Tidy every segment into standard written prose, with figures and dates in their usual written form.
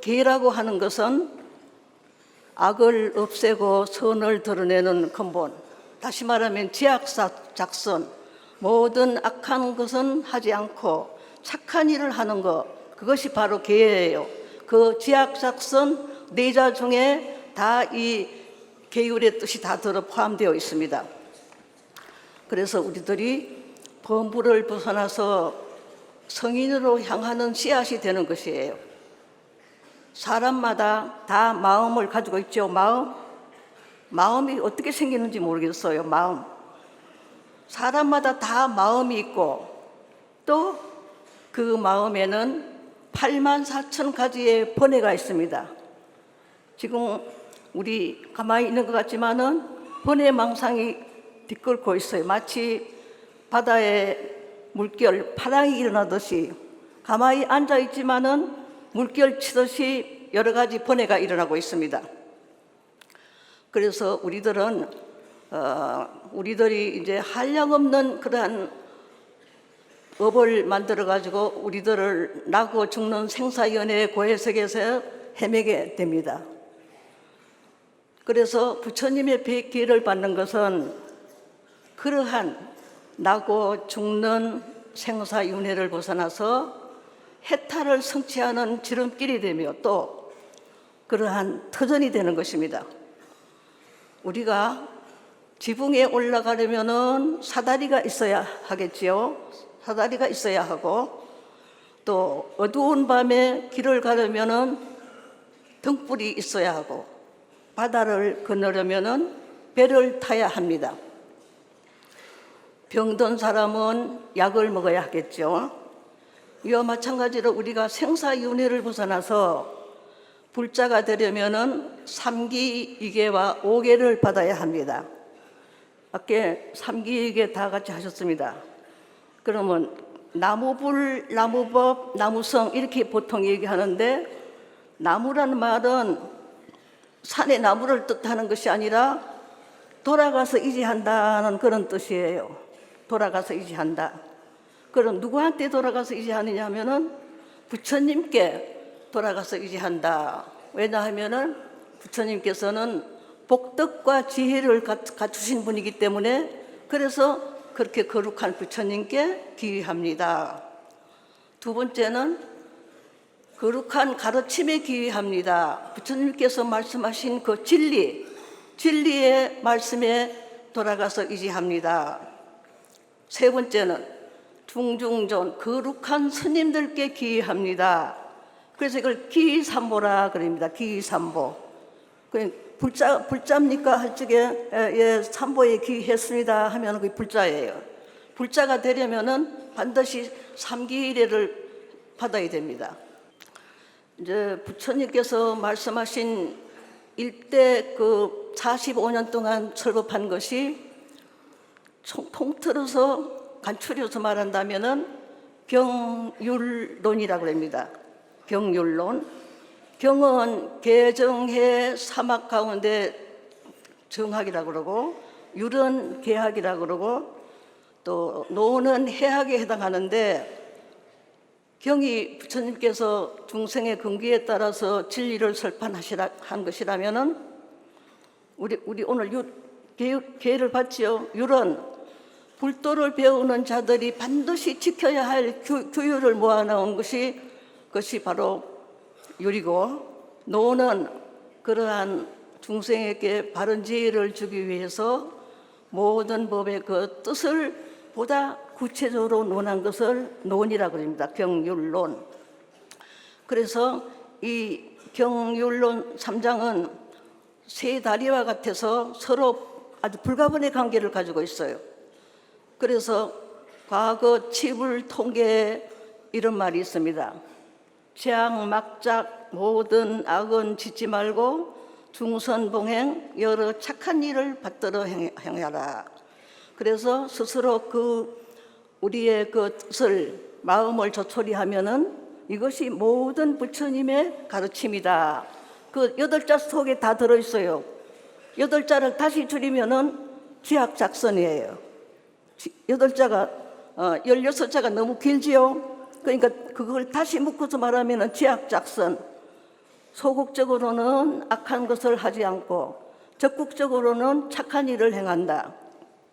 계라고 하는 것은 악을 없애고 선을 드러내는 근본, 다시 말하면 지약작선, 모든 악한 것은 하지 않고 착한 일을 하는 것, 그것이 바로 계예요. 그 지약작선 네자 중에 다 이 계율의 뜻이 다 들어 포함되어 있습니다. 그래서 우리들이 범부를 벗어나서 성인으로 향하는 씨앗이 되는 것이에요. 사람마다 다 마음을 가지고 있죠. 마음이 어떻게 생기는지 모르겠어요. 사람마다 다 마음이 있고 또 그 마음에는 84,000가지의 번뇌가 있습니다. 지금 우리 가만히 있는 것 같지만은 번뇌망상이 뒤끓고 있어요. 마치 바다에 물결, 파랑이 일어나듯이 가만히 앉아 있지만은 물결 치듯이 여러 가지 번뇌가 일어나고 있습니다. 그래서 우리들이 이제 한량없는 그러한 업을 만들어 가지고 우리들을 나고 죽는 생사연애의 고해석에서 헤매게 됩니다. 그래서 부처님의 기회를 받는 것은 그러한 나고 죽는 생사윤회를 벗어나서 해탈을 성취하는 지름길이 되며 또 그러한 터전이 되는 것입니다. 우리가 지붕에 올라가려면은 사다리가 있어야 하겠지요. 사다리가 있어야 하고 또 어두운 밤에 길을 가려면은 등불이 있어야 하고 바다를 건너려면은 배를 타야 합니다. 병든 사람은 약을 먹어야 하겠죠. 이와 마찬가지로 우리가 생사윤회를 벗어나서 불자가 되려면은 3기, 2계와 5계를 받아야 합니다. 아까 3기, 2계 다 같이 하셨습니다. 그러면 나무불, 나무법, 나무성 이렇게 보통 얘기하는데 나무라는 말은 산의 나무를 뜻하는 것이 아니라 돌아가서 이지한다는 그런 뜻이에요. 돌아가서 이지한다. 그럼 누구한테 돌아가서 이지하느냐 하면은 부처님께 돌아가서 이지한다. 왜냐하면은 부처님께서는 복덕과 지혜를 갖추신 분이기 때문에 그래서 그렇게 거룩한 부처님께 기휘합니다. 두 번째는 거룩한 가르침에 기휘합니다. 부처님께서 말씀하신 그 진리의 말씀에 돌아가서 의지합니다. 세 번째는 중중존 거룩한 스님들께 기휘합니다. 그래서 이걸 기휘삼보라 그럽니다. 기휘삼보. 불자입니까? 할 적에 예, 삼보에 기휘했습니다 하면 그게 불자예요. 불자가 되려면은 반드시 삼기일회를 받아야 됩니다. 이제 부처님께서 말씀하신 일대 그 45년 동안 설법한 것이 통틀어서 간추려서 말한다면은 경율론이라고 합니다. 경율론. 경은 개정해 사막 가운데 정학이라고 그러고 율은 개학이라고 그러고 또 노는 해학에 해당하는데 경이 부처님께서 중생의 근기에 따라서 진리를 설판한 것이라면은 우리 오늘 계를 받지요. 율은 불도를 배우는 자들이 반드시 지켜야 할 규율을 모아놓은 그것이 바로 율이고 노는 그러한 중생에게 바른 지혜를 주기 위해서 모든 법의 그 뜻을 보다 구체적으로 논한 것을 논이라고 합니다. 경율론. 그래서 이 경율론 3장은 세 다리와 같아서 서로 아주 불가분의 관계를 가지고 있어요. 그래서 과거 치불 통계에 이런 말이 있습니다. 재앙 막작 모든 악은 짓지 말고 중선봉행 여러 착한 일을 받들어 행하라. 그래서 스스로 우리의 그 뜻을 마음을 조촐히하면은 이것이 모든 부처님의 가르침이다. 그 8자 속에 다 들어있어요. 8자를 다시 줄이면은 지약작선이에요. 8자가 16자가 너무 길지요. 그러니까 그걸 다시 묶어서 말하면은 지약작선. 소극적으로는 악한 것을 하지 않고 적극적으로는 착한 일을 행한다.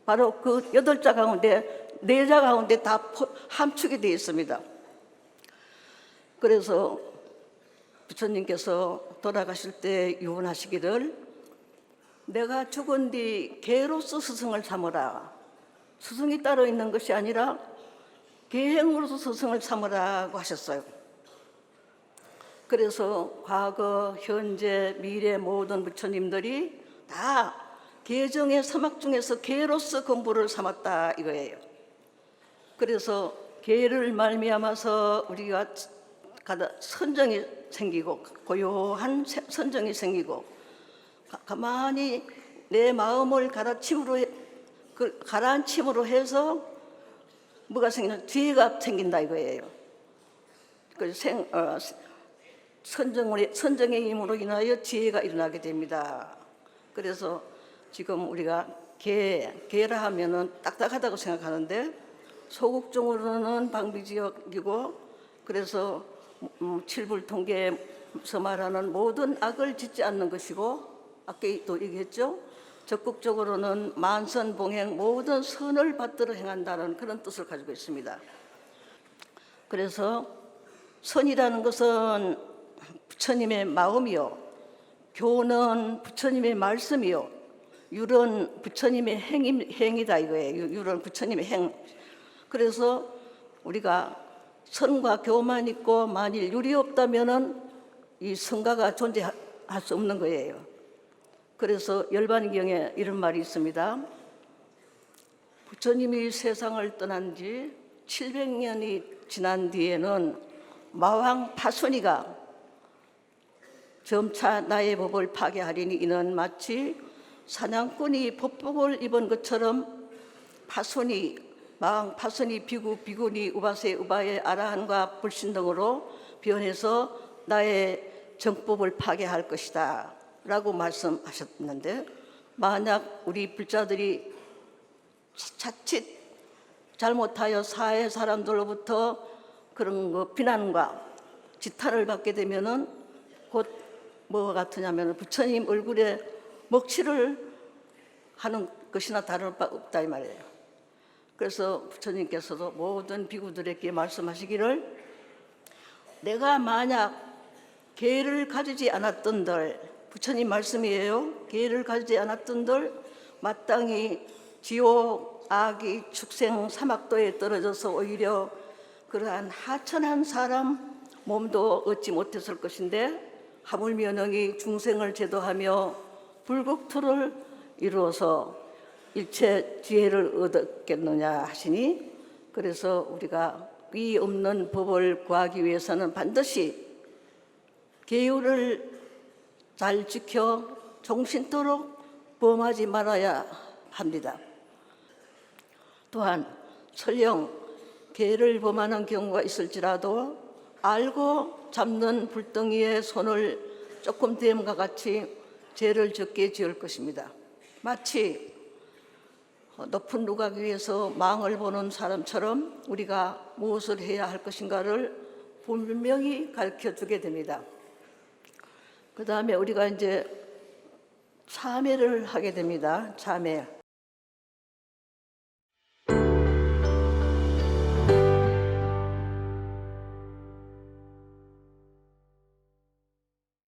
바로 그 8자 가운데 4자 가운데 다 함축이 되어 있습니다. 그래서 부처님께서 돌아가실 때 유언하시기를 내가 죽은 뒤 개로서 스승을 삼으라. 스승이 따로 있는 것이 아니라 계행으로서 스승을 삼으라고 하셨어요. 그래서 과거, 현재, 미래 모든 부처님들이 다 계정의 사막 중에서 계로서 건부를 삼았다 이거예요. 그래서 계를 말미암아서 우리가 선정이 생기고 고요한 선정이 생기고 가만히 내 마음을 가라앉힘으로 해서 뭐가 생기냐? 지혜가 생긴다 이거예요. 선정의 힘으로 인하여 지혜가 일어나게 됩니다. 그래서 지금 우리가 계라 하면은 딱딱하다고 생각하는데 소극적으로는 방비지역이고 그래서 칠불통계에서 말하는 모든 악을 짓지 않는 것이고 아까 또 얘기했죠. 적극적으로는 만선봉행 모든 선을 받들어 행한다는 그런 뜻을 가지고 있습니다. 그래서 선이라는 것은 부처님의 마음이요, 교는 부처님의 말씀이요, 율은 부처님의 행이다 이거예요. 율은 부처님의 행. 그래서 우리가 선과 교만 있고 만일 율이 없다면은 이 성가가 존재할 수 없는 거예요. 그래서 열반경에 이런 말이 있습니다. 부처님이 세상을 떠난 지 700년이 지난 뒤에는 마왕 파순이가 점차 나의 법을 파괴하리니 이는 마치 사냥꾼이 법복을 입은 것처럼 마왕 파순이 비구, 비구니, 우바세, 우바의 아라한과 불신 등으로 변해서 나의 정법을 파괴할 것이다 라고 말씀하셨는데 만약 우리 불자들이 자칫 잘못하여 사회 사람들로부터 그런 거 비난과 지탄을 받게 되면은 곧 뭐가 같으냐면 부처님 얼굴에 먹칠을 하는 것이나 다를 바 없다 이 말이에요. 그래서 부처님께서도 모든 비구들에게 말씀하시기를 내가 만약 계를 가지지 않았던들, 부처님 말씀이에요. 계를 가지지 않았던들 마땅히 지옥, 악이, 축생, 사막도에 떨어져서 오히려 그러한 하천한 사람 몸도 얻지 못했을 것인데 하물며 능히 중생을 제도하며 불국토를 이루어서 일체 지혜를 얻었겠느냐 하시니 그래서 우리가 위 없는 법을 구하기 위해서는 반드시 계율을 잘 지켜 정신토록 범하지 말아야 합니다. 또한 설령 계를 범하는 경우가 있을지라도 알고 잡는 불덩이에 손을 조금 댐과 같이 죄를 적게 지을 것입니다. 마치 높은 누각 위에서 망을 보는 사람처럼 우리가 무엇을 해야 할 것인가를 분명히 가르쳐주게 됩니다. 그 다음에 우리가 이제 참회를 하게 됩니다. 참회.